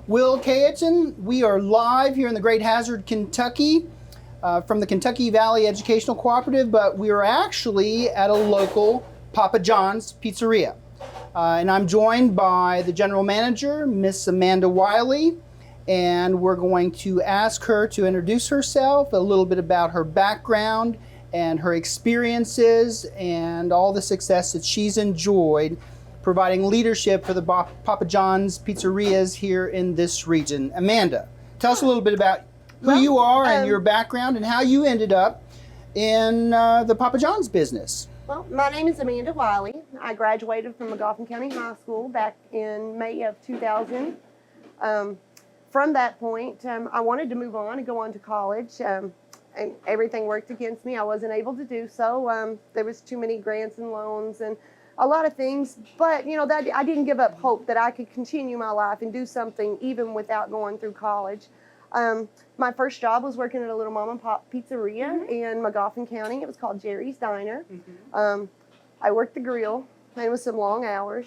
Will Cayeton. We are live here in the Great Hazard, Kentucky, from the Kentucky Valley Educational Cooperative, but we are actually at a local Papa John's pizzeria. And I'm joined by the general manager, Miss Amanda Wiley, and we're going to ask her to introduce herself, a little bit about her background and her experiences and all the success that she's enjoyed providing leadership for the Papa John's pizzerias here in this region. Amanda, tell us a little bit about who you are and your background and how you ended up in the Papa John's business. Well, my name is Amanda Wiley. I graduated from McGoffin County High School back in May of 2000. From that point, I wanted to move on and go on to college, and everything worked against me. I wasn't able to do so. There was too many grants and loans and a lot of things, but you know, that I didn't give up hope that I could continue my life and do something even without going through college. My first job was working at a little mom and pop pizzeria in McGoffin County. It was called Jerry's Diner. I worked the grill, and it was some long hours,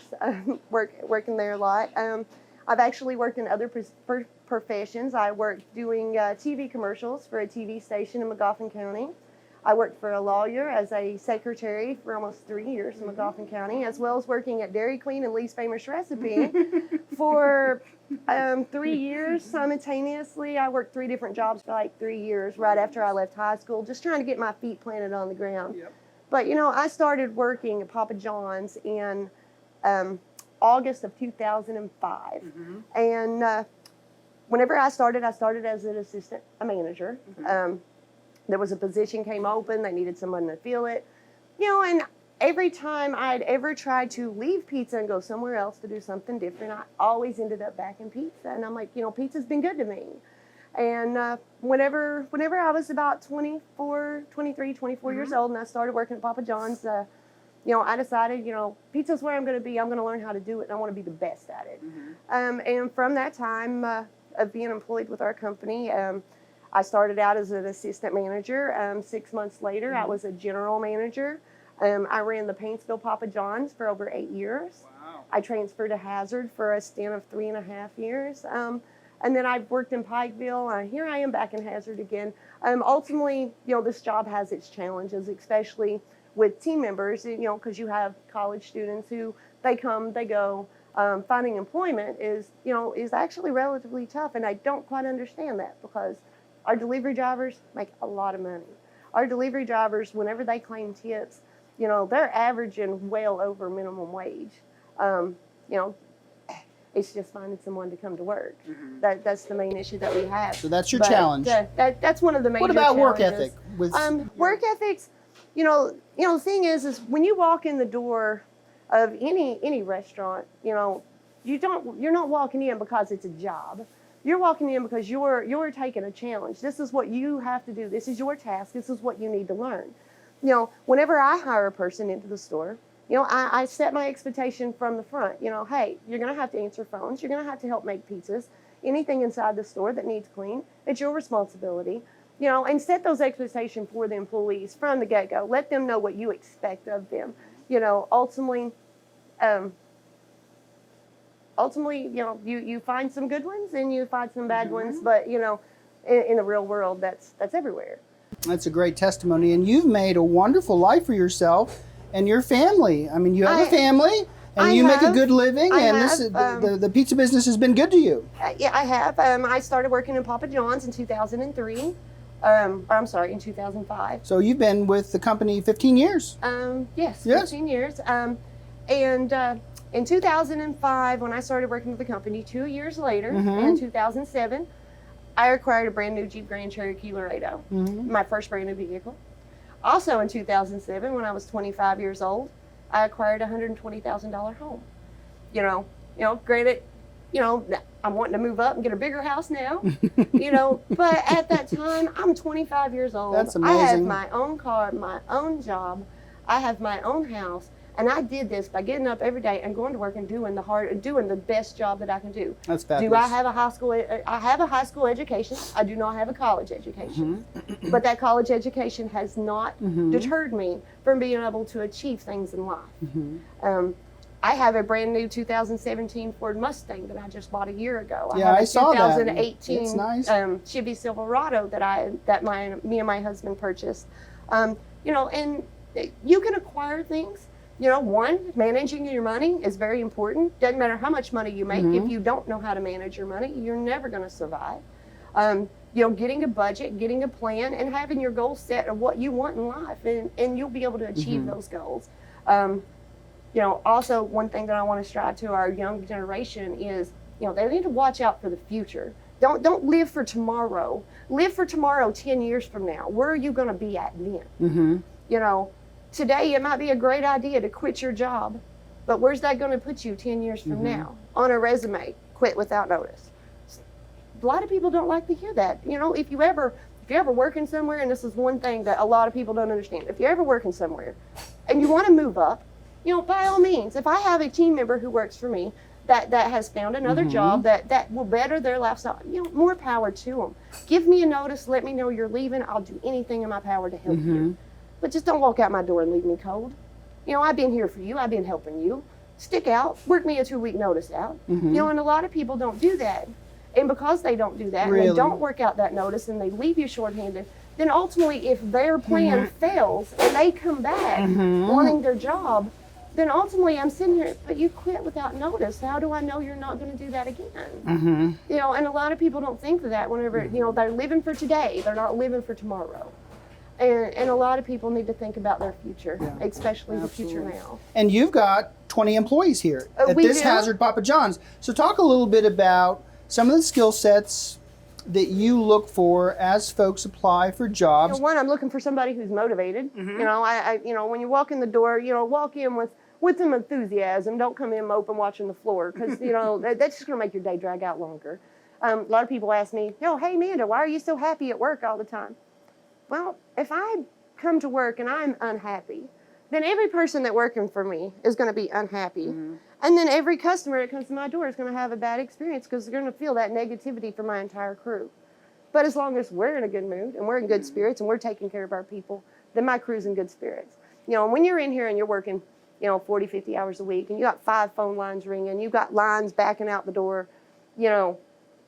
working there a lot. I've actually worked in other professions. I worked doing TV commercials for a TV station in McGoffin County. I worked for a lawyer as a secretary for almost 3 years in McGoffin County, as well as working at Dairy Queen and Lee's Famous Recipe for 3 years simultaneously. I worked 3 different jobs for like 3 years right after I left high school, just trying to get my feet planted on the ground. But you know, I started working at Papa John's in August of 2005. And whenever I started as an assistant manager. There was a position came open, they needed someone to fill it. You know, and every time I'd ever tried to leave pizza and go somewhere else to do something different, I always ended up back in pizza. And I'm like, you know, pizza's been good to me. And whenever I was about 24 years old and I started working at Papa John's, you know, I decided, you know, pizza's where I'm going to be. I'm going to learn how to do it, and I want to be the best at it. And from that time of being employed with our company, I started out as an assistant manager. 6 months later, I was a general manager. I ran the Paintsville Papa John's for over 8 years. Wow. I transferred to Hazard for a stint of 3.5 years. And then I worked in Pikeville. Here I am back in Hazard again. Ultimately, you know, this job has its challenges, especially with team members, you know, because you have college students who they come, they go. Finding employment is actually relatively tough, and I don't quite understand that because our delivery drivers make a lot of money. Our delivery drivers, whenever they claim tips, you know, they're averaging well over minimum wage. You know, it's just finding someone to come to work. That's the main issue that we have. So that's your challenge. That's one of the major What about challenges. work ethic? Work ethics, you know, the thing is when you walk in the door of any restaurant, you know, you're not walking in because it's a job. You're walking in because you're taking a challenge. This is what you have to do. This is your task. This is what you need to learn. You know, whenever I hire a person into the store, you know, I set my expectation from the front. You know, hey, you're going to have to answer phones. You're going to have to help make pizzas. Anything inside the store that needs clean, it's your responsibility. You know, and set those expectations for the employees from the get-go. Let them know what you expect of them. You know, ultimately, you know, you find some good ones and you find some bad ones, but you know, in the real world, that's everywhere. That's a great testimony, and you've made a wonderful life for yourself and your family. I mean, you have a family, and you make a good living, the pizza business has been good to you. Yeah, I have. I started working in Papa John's in 2003. I'm sorry, in 2005. So you've been with the company 15 years? Yes, 15 years. In 2005, when I started working with the company, 2 years later, in 2007, I acquired a brand new Jeep Grand Cherokee Laredo, my first brand new vehicle. Also in 2007, when I was 25 years old, I acquired a $120,000 home. You know, granted, you know, I'm wanting to move up and get a bigger house now, you know, but at that time, I'm 25 years old. That's amazing. I have my own car, my own job. I have my own house. And I did this by getting up every day and going to work and doing the best job that I can do. That's fabulous. Do I have a high school? I have a high school education. I do not have a college education. But that college education has not deterred me from being able to achieve things in life. I have a brand new 2017 Ford Mustang that I just bought a year ago. Yeah, have I saw that. 2018 It's nice. Chevy Silverado that me and my husband purchased. You know, and you can acquire things. You know, one, managing your money is very important. Doesn't matter how much money you make. If you don't know how to manage your money, you're never going to survive. You know, getting a budget, getting a plan, and having your goals set of what you want in life, and you'll be able to achieve those goals. You know, also one thing that I want to strive to our young generation is, you know, they need to watch out for the future. Don't live for tomorrow. Live for tomorrow 10 years from now. Where are you going to be at then? You know, today it might be a great idea to quit your job, but where's that going to put you 10 years from now? On a resume, quit without notice. A lot of people don't like to hear that. You know, if you're ever working somewhere, and this is one thing that a lot of people don't understand, if you're ever working somewhere and you want to move up, you know, by all means, if I have a team member who works for me that has found another job that will better their lifestyle, you know, more power to them. Give me a notice, let me know you're leaving. I'll do anything in my power to help you. But just don't walk out my door and leave me cold. You know, I've been here for you. I've been helping you. Stick out. Work me a 2-week notice out. You know, and a lot of people don't do that. And because they don't do that, and they don't work out that notice, and they leave you shorthanded, then ultimately if their plan fails and they come back wanting their job, then ultimately I'm sitting here, but you quit without notice. How do I know you're not going to do that again? You know, and a lot of people don't think of that whenever, you know, they're living for today. They're not living for tomorrow. And a lot of people need to think about their future, especially the future now. And you've got 20 employees here at We this do. Hazard Papa John's. So talk a little bit about some of the skill sets that you look for as folks apply for jobs. You know, one, I'm looking for somebody who's motivated. You know, I you know, when you walk in the door, you know, walk in with some enthusiasm. Don't come in moping watching the floor, because, you know, that's just going to make your day drag out longer. A lot of people ask me, you know, hey, Amanda, why are you so happy at work all the time? Well, if I come to work and I'm unhappy, then every person that's working for me is going to be unhappy. And then every customer that comes to my door is going to have a bad experience, because they're going to feel that negativity from my entire crew. But as long as we're in a good mood and we're in good spirits and we're taking care of our people, then my crew's in good spirits. You know, and when you're in here and you're working, you know, 40, 50 hours a week, and you got 5 phone lines ringing, you got lines backing out the door, you know,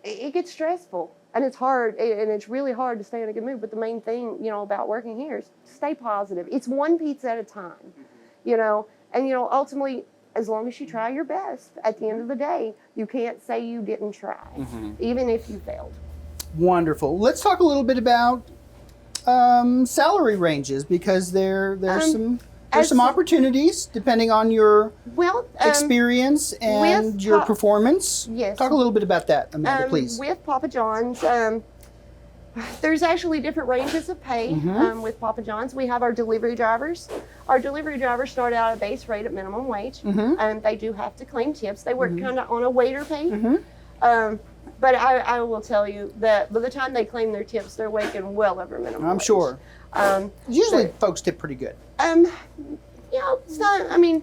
it gets stressful. And it's hard, and it's really hard to stay in a good mood. But the main thing, you know, about working here is stay positive. It's one pizza at a time, you know. And, you know, ultimately, as long as you try your best, at the end of the day, you can't say you didn't try, even if you failed. Wonderful. Let's talk a little bit about salary ranges, because there's some opportunities depending on your experience and your performance. Yes. Talk a little bit about that, Amanda, please. With Papa John's, there's actually different ranges of pay with Papa John's. We have our delivery drivers. Our delivery drivers start out at a base rate at minimum wage. They do have to claim tips. They work kind of on a waiter pay. But I will tell you that by the time they claim their tips, they're making well over minimum wage. Sure. Usually folks tip pretty good. You know, it's not, I mean,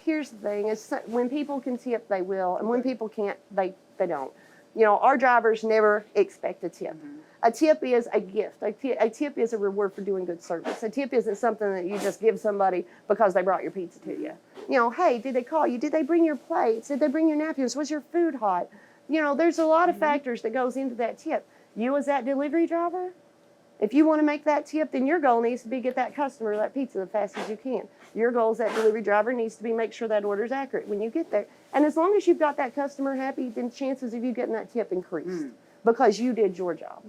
here's the thing. It's when people can tip, they will. And when people can't, they don't. You know, our drivers never expect a tip. A tip is a gift. A tip is a reward for doing good service. A tip isn't something that you just give somebody because they brought your pizza to you. You know, hey, did they call you? Did they bring your plates? Did they bring your napkins? Was your food hot? You know, there's a lot of factors that goes into that tip. You as that delivery driver, if you want to make that tip, then your goal needs to be get that customer that pizza the fast as you can. Your goal as that delivery driver needs to be make sure that order is accurate when you get there. And as long as you've got that customer happy, then chances of you getting that tip increased because you did your job.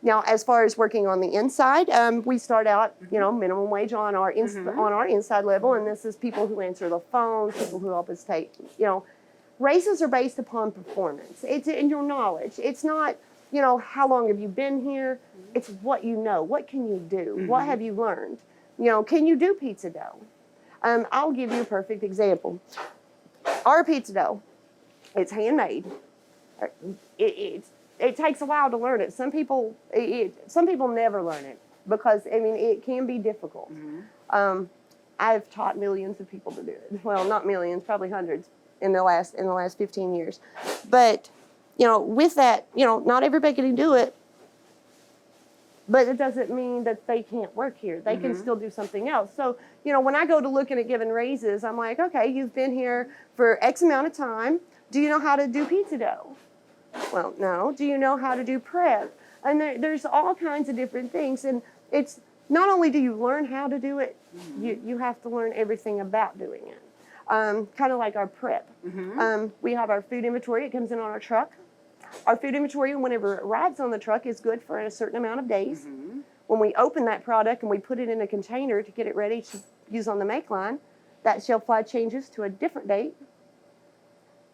Now, as far as working on the inside, we start out, you know, minimum wage on our inside level, and this is people who answer the phone, people who help us take, you know, raises are based upon performance. It's in your knowledge. It's not, you know, how long have you been here? It's what you know. What can you do? What have you learned? You know, can you do pizza dough? I'll give you a perfect example. Our pizza dough, it's handmade. It takes a while to learn it. Some people never learn it because, I mean, it can be difficult. I've taught millions of people to do it. Well, not millions, probably hundreds in the last 15 years. But, you know, with that, you know, not everybody can do it. but it doesn't mean that they can't work here. They can still do something else. So, you know, when I go to looking at giving raises, I'm like, okay, you've been here for X amount of time. Do you know how to do pizza dough? Well, no. Do you know how to do prep? And there's all kinds of different things. And it's not only do you learn how to do it, you have to learn everything about doing it. Kind of like our prep. We have our food inventory. It comes in on our truck. Our food inventory, whenever it arrives on the truck, is good for a certain amount of days. When we open that product and we put it in a container to get it ready to use on the make line, that shelf life changes to a different date.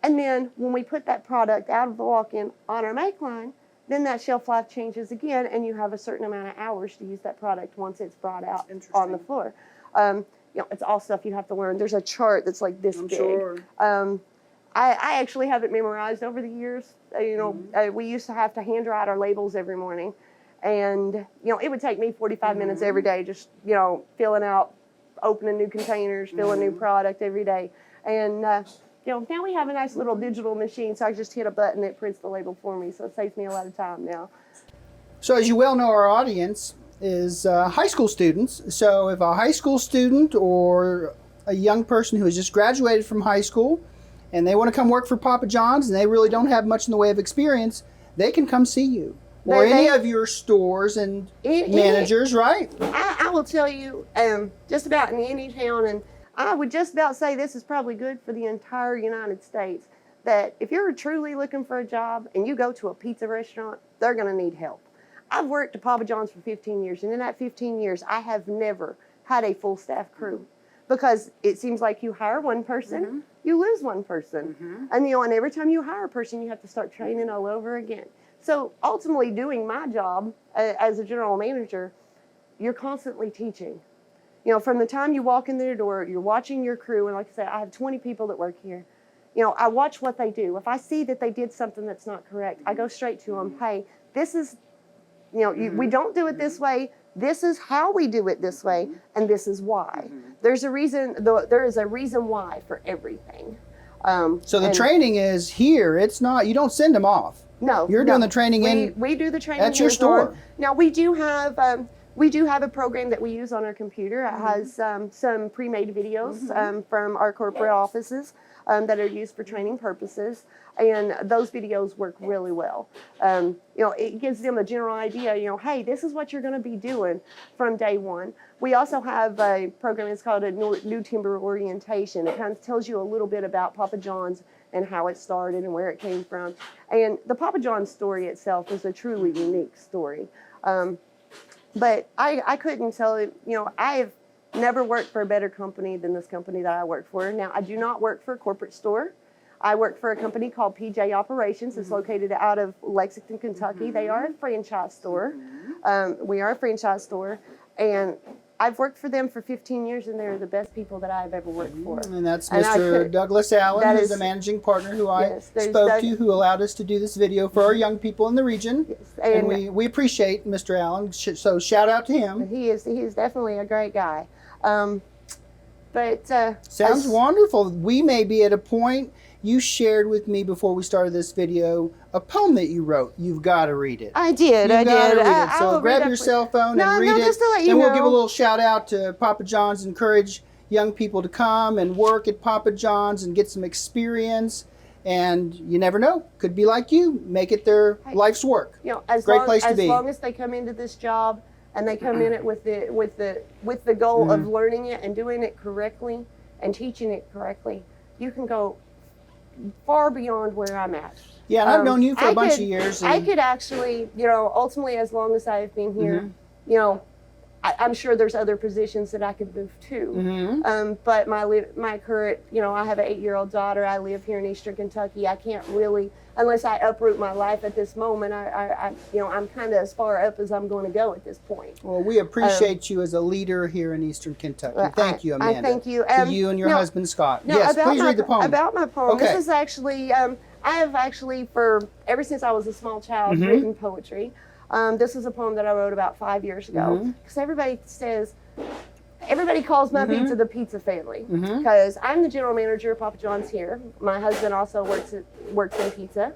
And then when we put that product out of the walk-in on our make line, then that shelf life changes again, and you have a certain amount of hours to use that product once it's brought out on the floor. You know, it's all stuff you have to learn. There's a chart that's like this big. Sure. I actually have it memorized over the years. You know, we used to have to hand write our labels every morning. And, you know, it would take me 45 minutes every day just, you know, filling out, opening new containers, filling new product every day. And, you know, now we have a nice little digital machine, so I just hit a button, it prints the label for me. So it saves me a lot of time now. So as you well know, our audience is high school students. So if a high school student or a young person who has just graduated from high school and they want to come work for Papa John's and they really don't have much in the way of experience, they can come see you. Or any of your stores and managers, right? I will tell you, just about in any town, and I would just about say this is probably good for the entire United States, that if you're truly looking for a job and you go to a pizza restaurant, they're going to need help. I've worked at Papa John's for 15 years, and in that 15 years, I have never had a full staff crew, because it seems like you hire one person, you lose one person. And, you know, and every time you hire a person, you have to start training all over again. So ultimately, doing my job as a general manager, you're constantly teaching. You know, from the time you walk in the door, you're watching your crew. And like I said, I have 20 people that work here. You know, I watch what they do. If I see that they did something that's not correct, I go straight to them. Hey, this is, you know, we don't do it this way. This is how we do it this way. And this is why. There's a reason, there is a reason why for everything. So the training is here. It's not, you don't send them off. No, you're doing the training we do the training at your store. Now we do have a program that we use on our computer. It has some pre-made videos from our corporate offices that are used for training purposes, and those videos work really well. You know, it gives them a general idea. You know, hey, this is what you're going to be doing from day one. We also have a program. It's called a New Timber Orientation. It kind of tells you a little bit about Papa John's and how it started and where it came from. And the Papa John's story itself is a truly unique story. But I couldn't tell you, you know, I have never worked for a better company than this company that I work for. Now, I do not work for a corporate store. I work for a company called PJ Operations. It's located out of Lexington, Kentucky. They are a franchise store. We are a franchise store. And I've worked for them for 15 years, and they're the best people that I've ever worked for. And that's Mr. Douglas Allen, who's the managing partner who I spoke to, who allowed us to do this video for our young people in the region. Yes. And we appreciate Mr. Allen, so shout out to him. He is definitely a great guy. Sounds wonderful. We may be at a point. You shared with me before we started this video a poem that you wrote. You've got to read it. I did. Read it. So grab your cell phone and read it. Just to let you and we'll know. give a little shout out to Papa John's. Encourage young people to come and work at Papa John's and get some experience. And you never know, could be like you, make it their life's work. You know, as long as they come into this job and they come in it with the goal of learning it and doing it correctly and teaching it correctly, you can go far beyond where I'm at. Yeah, and I've known you for a bunch of years. I could actually, you know, ultimately, as long as I've been here, you know, I'm sure there's other positions that I could move to. But my current, you know, I have an 8-year-old daughter. I live here in Eastern Kentucky. I can't really, unless I uproot my life at this moment, you know, I'm kind of as far up as I'm going to go at this point. Well, we appreciate you as a leader here in Eastern Kentucky. Thank you, Amanda. I thank you. To you and your husband, Scott. Yes, please read the poem. About my poem. Okay. This is actually, I have actually, ever since I was a small child, written poetry. This is a poem that I wrote about 5 years ago. Because everybody calls my pizza the pizza family. Because I'm the general manager of Papa John's here. My husband also works in pizza.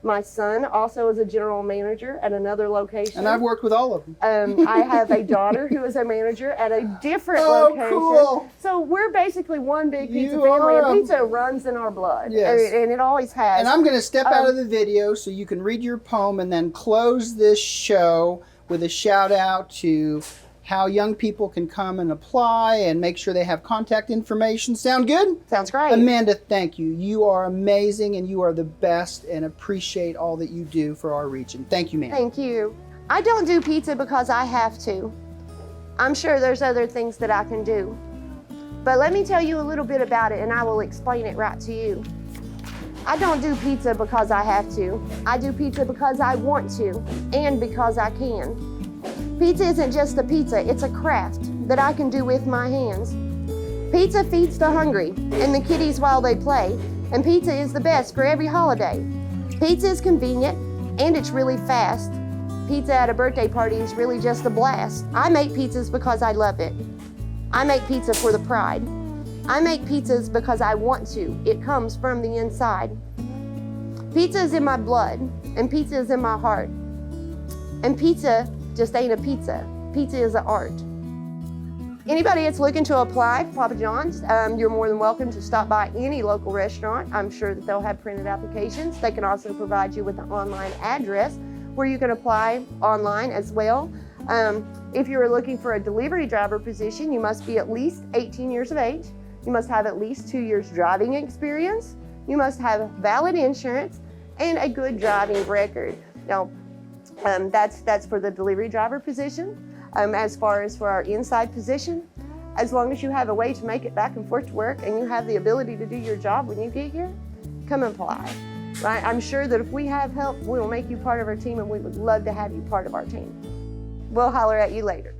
My son also is a general manager at another location. And I've worked with all of them. I have a daughter who is a manager at a different Oh, location. cool. So we're basically one big pizza You family, are and pizza runs in our blood. Yes. And it always has. And I'm going to step out of the video so you can read your poem and then close this show with a shout out to how young people can come and apply and make sure they have contact information. Sound good? Sounds great. Amanda, thank you. You are amazing and you are the best, and appreciate all that you do for our region. Thank you, ma'am. Thank you. I don't do pizza because I have to. I'm sure there's other things that I can do. But let me tell you a little bit about it and I will explain it right to you. I don't do pizza because I have to. I do pizza because I want to and because I can. Pizza isn't just a pizza, it's a craft that I can do with my hands. Pizza feeds the hungry and the kiddies while they play, and pizza is the best for every holiday. Pizza is convenient and it's really fast. Pizza at a birthday party is really just a blast. I make pizzas because I love it. I make pizza for the pride. I make pizzas because I want to. It comes from the inside. Pizza is in my blood, and pizza is in my heart. And pizza just ain't a pizza. Pizza is an art. Anybody that's looking to apply for Papa John's, you're more than welcome to stop by any local restaurant. I'm sure that they'll have printed applications. They can also provide you with an online address where you can apply online as well. If you're looking for a delivery driver position, you must be at least 18 years of age. You must have at least 2 years driving experience. You must have valid insurance and a good driving record. Now, that's for the delivery driver position. As far as for our inside position, as long as you have a way to make it back and forth to work and you have the ability to do your job when you get here, come and apply. Right? I'm sure that if we have help, we will make you part of our team, and we would love to have you part of our team. We'll holler at you later.